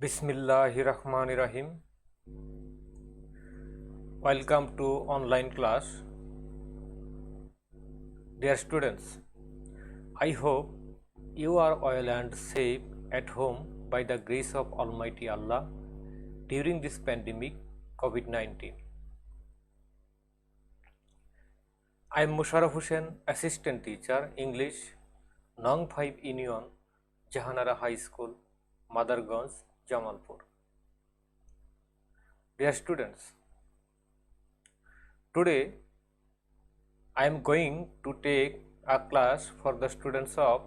Bismillahirrahmanirrahim. Welcome to online class. Dear students, I hope you are well and safe at home by the grace of Almighty Allah during this pandemic COVID-19. I am Musharraf Hussain, Assistant Teacher, English, Nong 5 Union, Jahanara High School, Madarganj, Jamalpur. Dear students, today I am going to take a class for the students of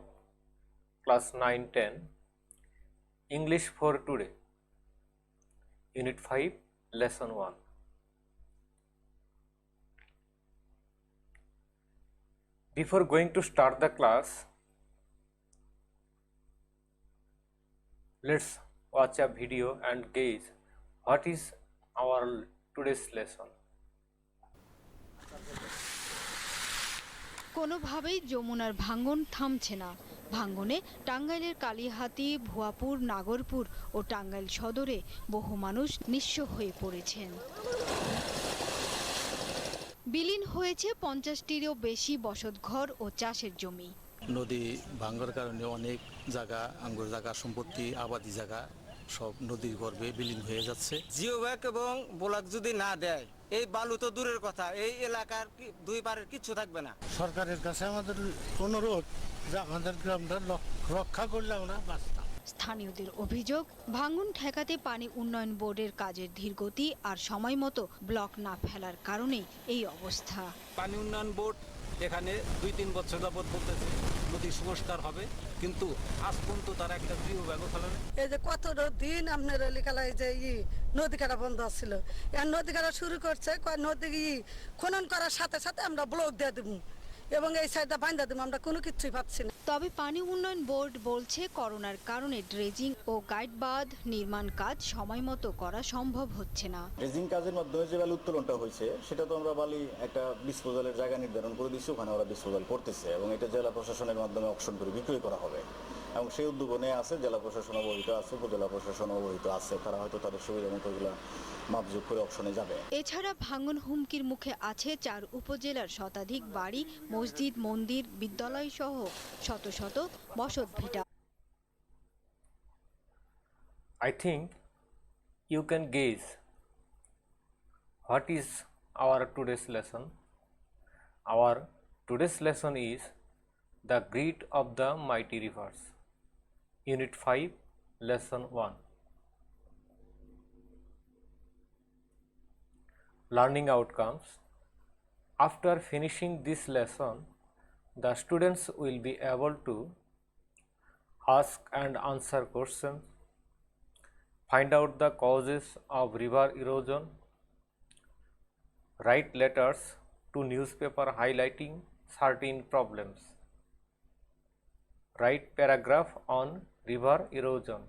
class 9-10, English for today, Unit 5, Lesson 1. Before going to start the class, let's watch a video and gauge what is our today's lesson. কোনোভাবেই যমুনার ভাঙন থামছে না। ভাঙনে টাঙ্গাইলের কালিহাতী, ভুয়াপুর, নাগরপুর ও টাঙ্গাইল সদরে বহু মানুষ নিঃস্ব হয়ে পড়েছেন। বিলীন হয়েছে 50টিরও বেশি বসতঘর ও চাষের জমি। নদী ভাঙার কারণে অনেক জায়গা, আঙ্গুর জায়গা, সম্পত্তি, আবাদি জায়গা সব নদীর গর্ভে বিলীন হয়ে যাচ্ছে। জিও ব্যাগ এবং ব্লক যদি না দেয়, এই বালু তো দূরের কথা, এই এলাকার দুই পারের কিচ্ছু থাকবে না। সরকারের কাছে আমাদের অনুরোধ যে আমাদের গ্রামটা রক্ষা করলে আমরা বাঁচতাম। স্থানীয়দের অভিযোগ, ভাঙন ঠেকাতে পানি উন্নয়ন বোর্ডের কাজের ধীরগতি আর সময় মতো ব্লক না ফেলার কারণেই এই অবস্থা। পানি উন্নয়ন বোর্ড এখানে 2-3 বছর যাবত বলতেছে নদী সংস্কার হবে, কিন্তু আজ পর্যন্ত তারা একটা জিও ব্যাগও ফেলে না। এই যে কত দিন আপনার এলাকায় যে নদী কাটা বন্ধ ছিল, এখন নদী কাটা শুরু করছে, নদী খনন করার সাথে সাথে আমরা ব্লক দিয়ে দেবো এবং এই সাইডটা বাঁধা দেবো, আমরা কোনো কিছুই পাচ্ছি না। তবে পানি উন্নয়ন বোর্ড বলছে করোনার কারণে ড্রেজিং ও গাইড বাঁধ নির্মাণ কাজ সময় মতো করা সম্ভব হচ্ছে না। ড্রেজিং কাজের মাধ্যমে যে বালি উত্তোলনটা হয়েছে সেটা তো আমরা বালি একটা ডিসপোজালের জায়গা নির্ধারণ করে দিচ্ছি, ওখানে ওরা ডিসপোজাল করতেছে এবং এটা জেলা প্রশাসনের মাধ্যমে অকশন করে বিক্রয় করা হবে এবং সেই উদ্যোগ নিয়ে আছে। জেলা প্রশাসন অবহিত আছে, উপজেলা প্রশাসন অবহিত আছে, তারা হয়তো তাদের সুবিধা মতো এগুলো মাপযোগ করে অকশনে যাবে। এছাড়া ভাঙন হুমকির মুখে আছে 4 উপজেলার শতাধিক বাড়ি, মসজিদ, মন্দির, বিদ্যালয় সহ শত শত বসতভিটা। I think you can gauge what is our today's lesson. Our today's lesson is the greed of the mighty rivers, Unit 5, Lesson 1. Learning outcomes. After finishing this lesson, the students will be able to ask and answer questions, find out the causes of river erosion, write letters to newspaper highlighting certain problems, write paragraph on river erosion.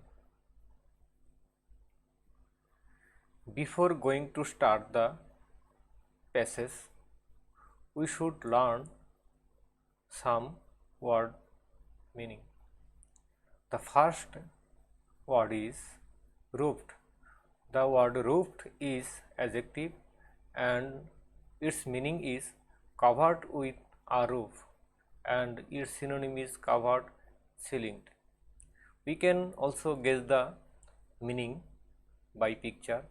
Before going to start the passage, we should learn some word meaning. The first word is roofed. The word roofed is adjective and its meaning is covered with a roof and its synonym is covered, ceilinged. We can also guess the meaning by picture.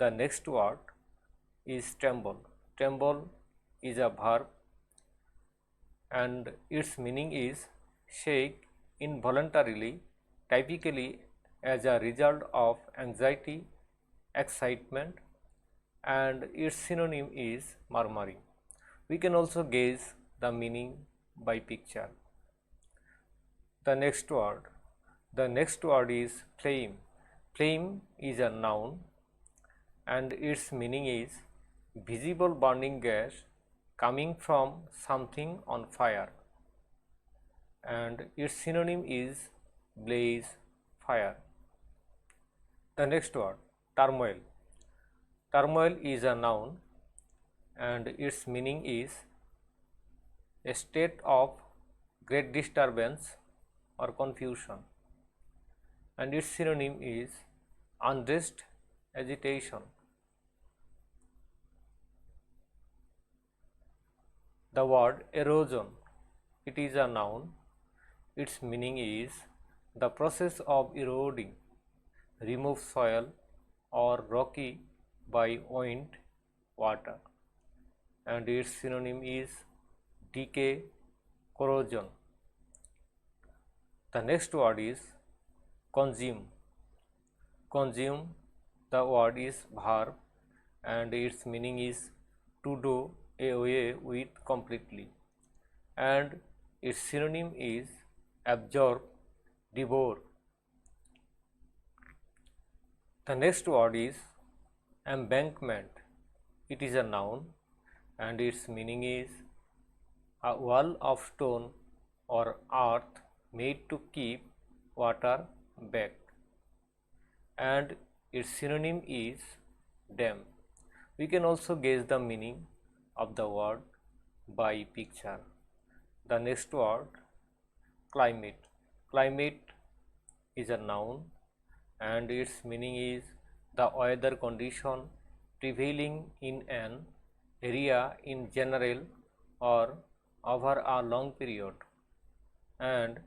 The next word is tremble. Tremble is a verb and its meaning is shake involuntarily, typically as a result of anxiety, excitement, and its synonym is murmuring. We can also gauge the meaning by picture. The next word is flame. Flame is a noun and its meaning is visible burning gas coming from something on fire, and its synonym is blaze, fire. The next word, turmoil. Turmoil is a noun and its meaning is a state of great disturbance or confusion, and its synonym is unrest, agitation. The word erosion, it is a noun. Its meaning is the process of eroding, remove soil or rocky by wind, water, and its synonym is decay, corrosion. The next word is consume. Consume, the word is verb and its meaning is to do away with completely, and its synonym is absorb, devour. The next word is embankment. It is a noun and its meaning is a wall of stone or earth made to keep water back, and its synonym is dam. We can also guess the meaning of the word by picture. The next word climate. Climate is a noun and its meaning is the weather condition prevailing in an area in general or over a long period, and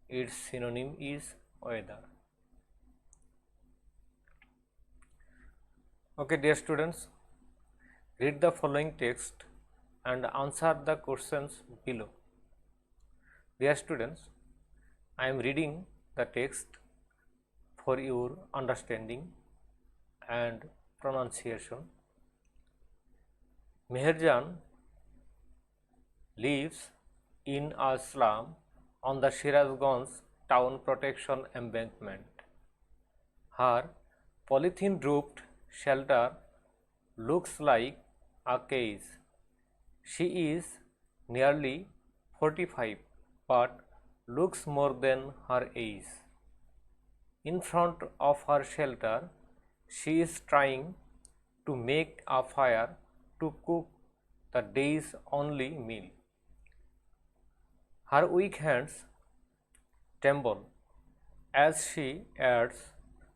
its synonym is weather. Okay, dear students, read the following text and answer the questions below. Dear students, I am reading the text for your understanding and pronunciation. Meherjan lives in a slum on the Shirazganj town protection embankment. Her polythene roofed shelter looks like a cage. She is nearly 45 but looks more than her age. In front of her shelter, she is trying to make a fire to cook the day's only meal. Her weak hands tremble as she adds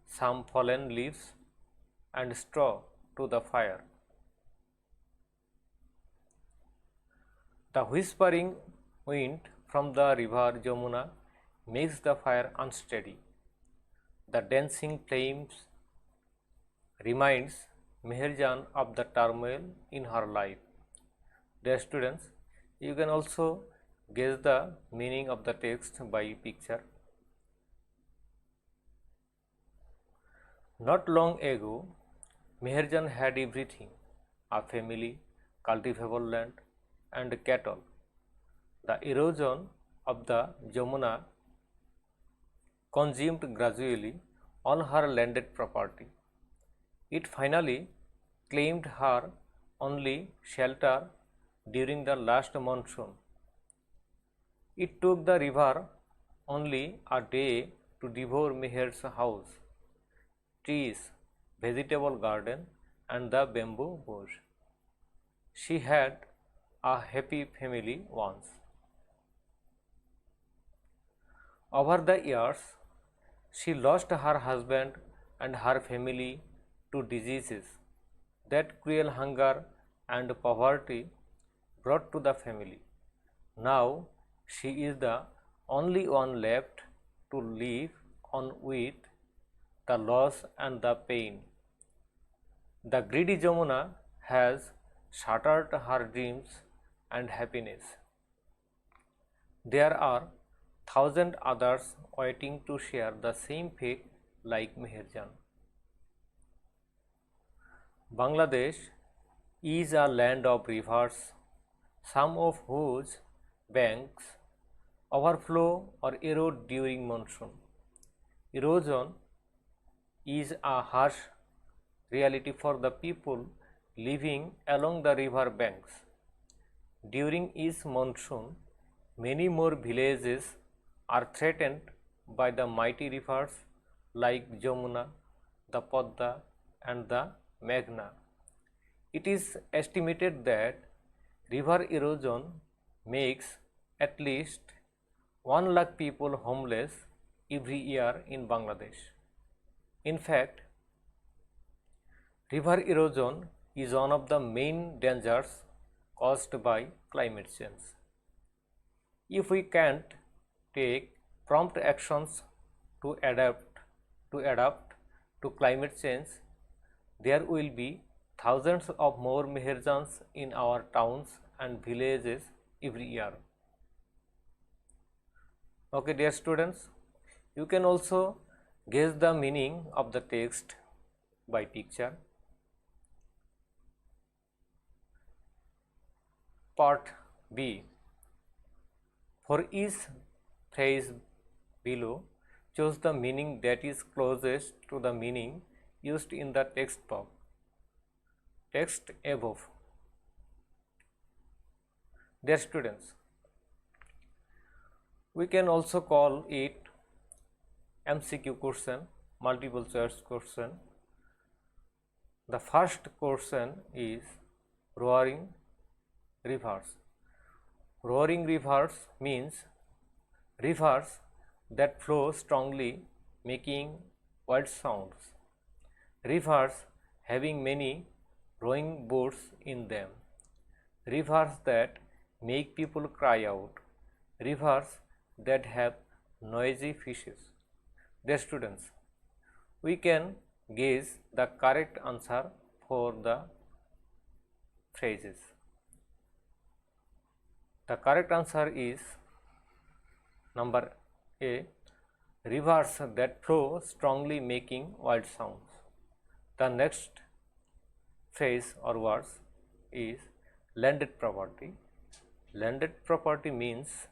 some fallen leaves and straw to the fire. The whispering wind from the river Jamuna makes the fire unsteady. The dancing flames reminds Meherjan of the turmoil in her life. Dear students, you can also guess the meaning of the text by picture. Not long ago, Meherjan had everything: a family, cultivable land, and cattle. The erosion of the Jamuna consumed gradually all her landed property. It finally claimed her only shelter during the last monsoon. It took the river only a day to devour Meher's house, trees, vegetable garden, and the bamboo bush. She had a happy family once. Over the years, she lost her husband and her family to diseases that cruel hunger and poverty brought to the family. Now she is the only one left to live on with the loss and the pain. The greedy Jamuna has shattered her dreams and happiness. There are thousand others waiting to share the same fate like Meherjan. Bangladesh is a land of rivers, some of whose banks overflow or erode during monsoon. Erosion is a harsh reality for the people living along the river banks. During each monsoon, many more villages are threatened by the mighty rivers like Jamuna, the Padma, and the Meghna. It is estimated that river erosion makes at least 1 lakh people homeless every year in Bangladesh. In fact, River erosion is one of the main dangers caused by climate change. If we can't take prompt actions to adapt to climate change, there will be thousands of more Meherjans in our towns and villages every year. Okay, dear students, you can also guess the meaning of the text by picture. Part B. For each phrase below, choose the meaning that is closest to the meaning used in the text above. Dear students, we can also call it MCQ question, multiple choice question. The first question is roaring rivers. Roaring rivers means rivers that flow strongly, making wild sounds. Rivers having many rowing boats in them. Rivers that make people cry out. Rivers that have noisy fishes. Dear students, we can guess the correct answer for the phrases. The correct answer is number A, rivers that flow strongly making wild sounds. The next phrase or words is landed property. Landed property means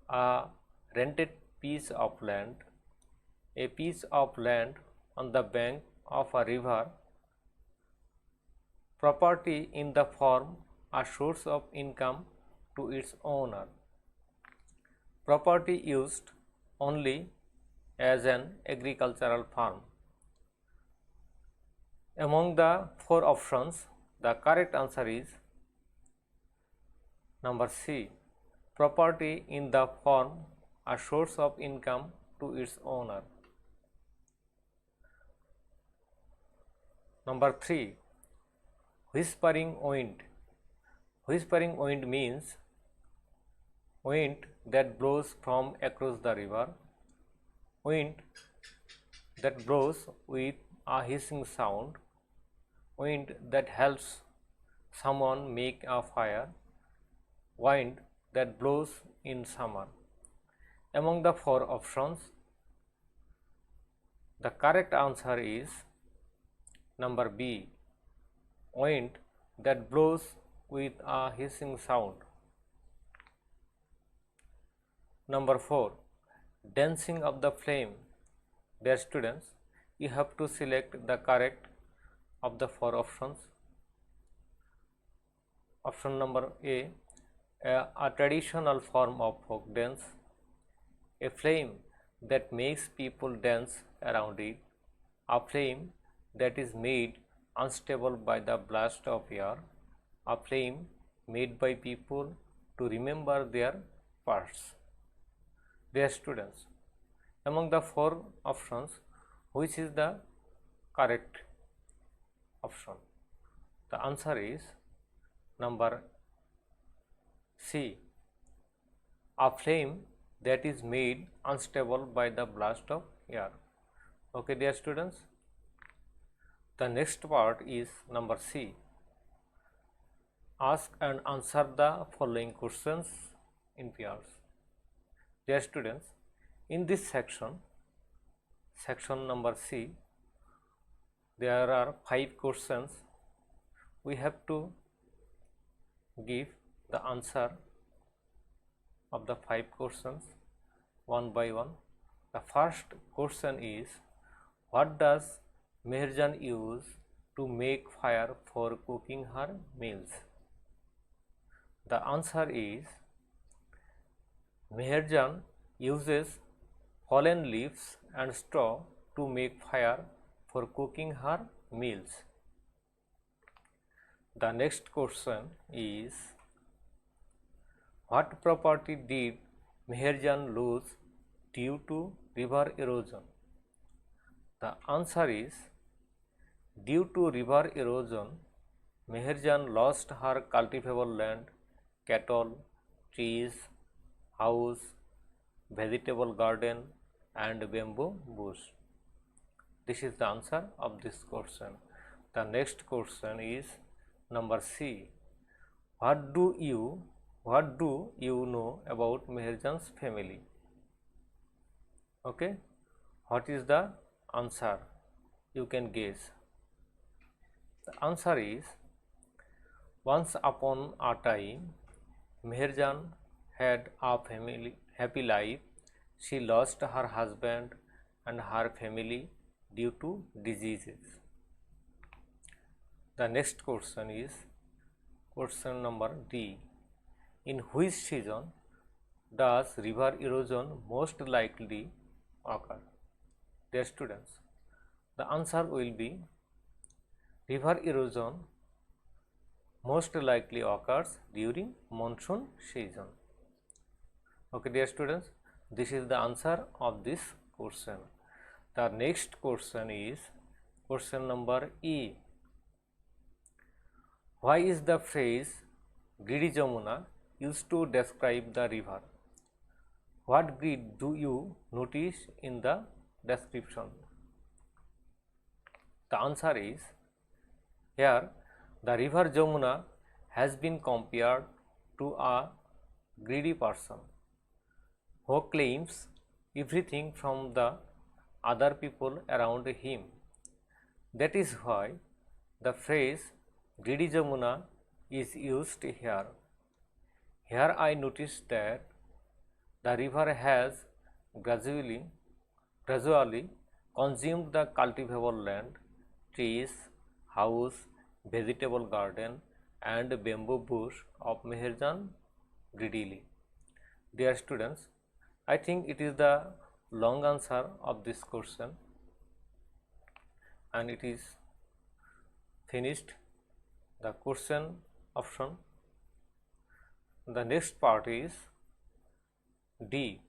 a rented piece of land, a piece of land on the bank of a river, property in the form a source of income to its owner, property used only as an agricultural farm. Among the four options, the correct answer is number C, property in the form a source of income to its owner. Number 3, whispering wind. Whispering wind means wind that blows from across the river, wind that blows with a hissing sound, wind that helps someone make a fire, wind that blows in summer. Among the four options, the correct answer is number B, wind that blows with a hissing sound. Number 4, dancing of the flame. Dear students, you have to select the correct of the four options. Option number A, a traditional form of folk dance, a flame that makes people dance around it, a flame that is made unstable by the blast of air, a flame made by people to remember their past. Dear students, among the four options, which is the correct option? The answer is number C, a flame that is made unstable by the blast of air. Okay, dear students, the next part is number C. Ask and answer the following questions in pairs. Dear students, in this section number C, there are 5 questions. We have to give the answer of the 5 questions one by one. The first question is, what does Meherjan use to make fire for cooking her meals? The answer is, Meherjan uses fallen leaves and straw to make fire for cooking her meals. The next question is, what property did Meherjan lose due to river erosion? The answer is, Due to river erosion, Meherjan lost her cultivable land, cattle, trees, house, vegetable garden and bamboo bush. This is the answer of this question. The next question is number C. What do you know about Meherjan's family? Okay, what is the answer? You can guess. The answer is, once upon a time, Meherjan had a happy life. She lost her husband and her family due to diseases. The next question is question number D. In which season does river erosion most likely occur? Dear students, the answer will be river erosion most likely occurs during monsoon season. Okay, dear students, this is the answer of this question. The next question is question number E. Why is the phrase greedy Jamuna used to describe the river? What greed do you notice in the description? The answer is, here the river Jamuna has been compared to a greedy person who claims everything from the other people around him. That is why the phrase greedy Jamuna is used here. Here I noticed that the river has gradually consumed the cultivable land, trees, house, vegetable garden and bamboo bush of Meherjan greedily. Dear students, I think it is the long answer of this question and it is finished. The question option. The next part is D.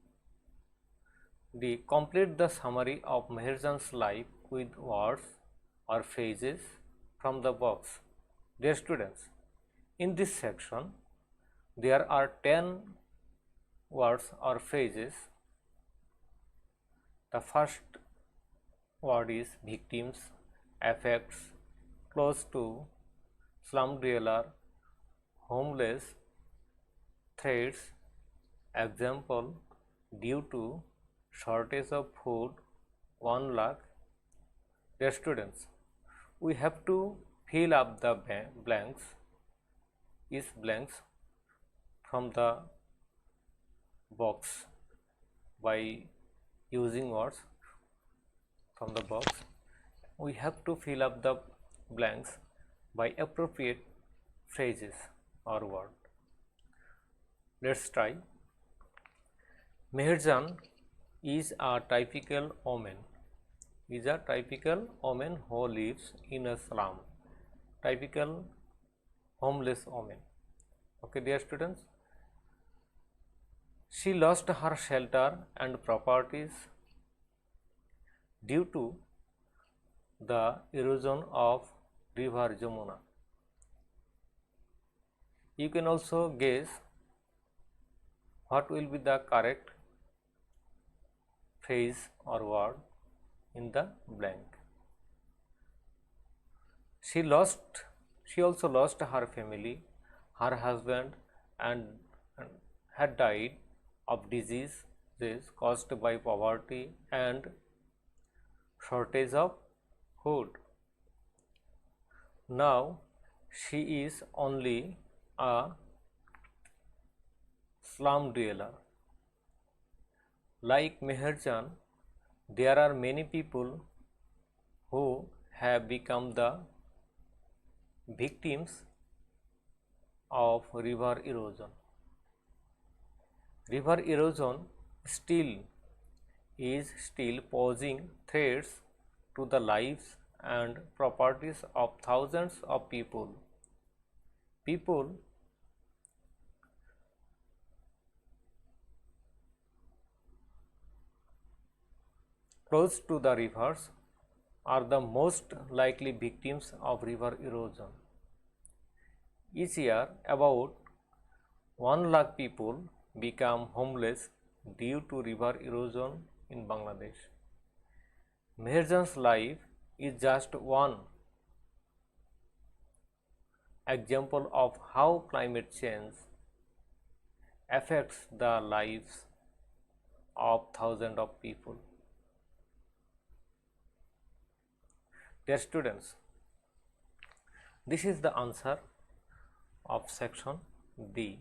Complete the summary of Meherjan's life with words or phrases from the box. Dear students, in this section there are 10 words or phrases. The first word is victims, affects, close to, slum dweller, homeless, threats, example, due to, shortage of food, 1 lakh. Dear students, we have to fill up the blanks from the box by using words from the box. We have to fill up the blanks by appropriate phrases or word. Let's try. Meherjan is a typical woman. Is a typical woman who lives in a slum. Typical homeless woman. Okay, dear students. She lost her shelter and properties due to the erosion of river Jamuna. You can also guess what will be the correct phrase or word in the blank. She also lost her family, her husband and had died of diseases caused by poverty and shortage of food. Now she is only a slum dweller. Like Meherjan, there are many people who have become the victims of river erosion. River erosion is still posing threats to the lives and properties of thousands of people. People close to the rivers are the most likely victims of river erosion. Each year, about 1 lakh people become homeless due to river erosion in Bangladesh. Meherjan's life is just one example of how climate change affects the lives of thousands of people. Dear students, this is the answer of section D.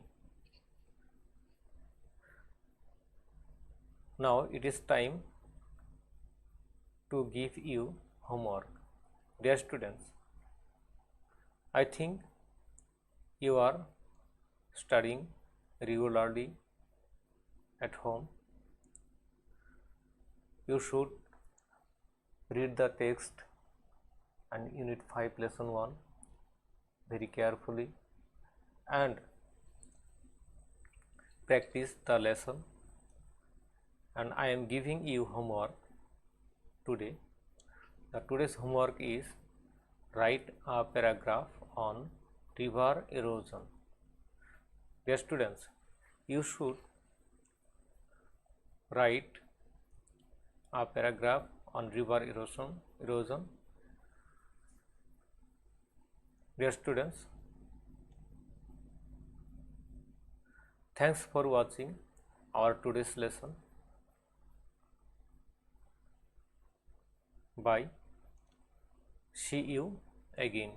Now it is time to give you homework. Dear students, I think you are studying regularly at home. You should read the text and unit 5 lesson 1 very carefully and practice the lesson, and I am giving you homework today. Today's homework is write a paragraph on river erosion. Dear students, you should write a paragraph on river erosion. Dear students, thanks for watching our today's lesson. Bye. See you again.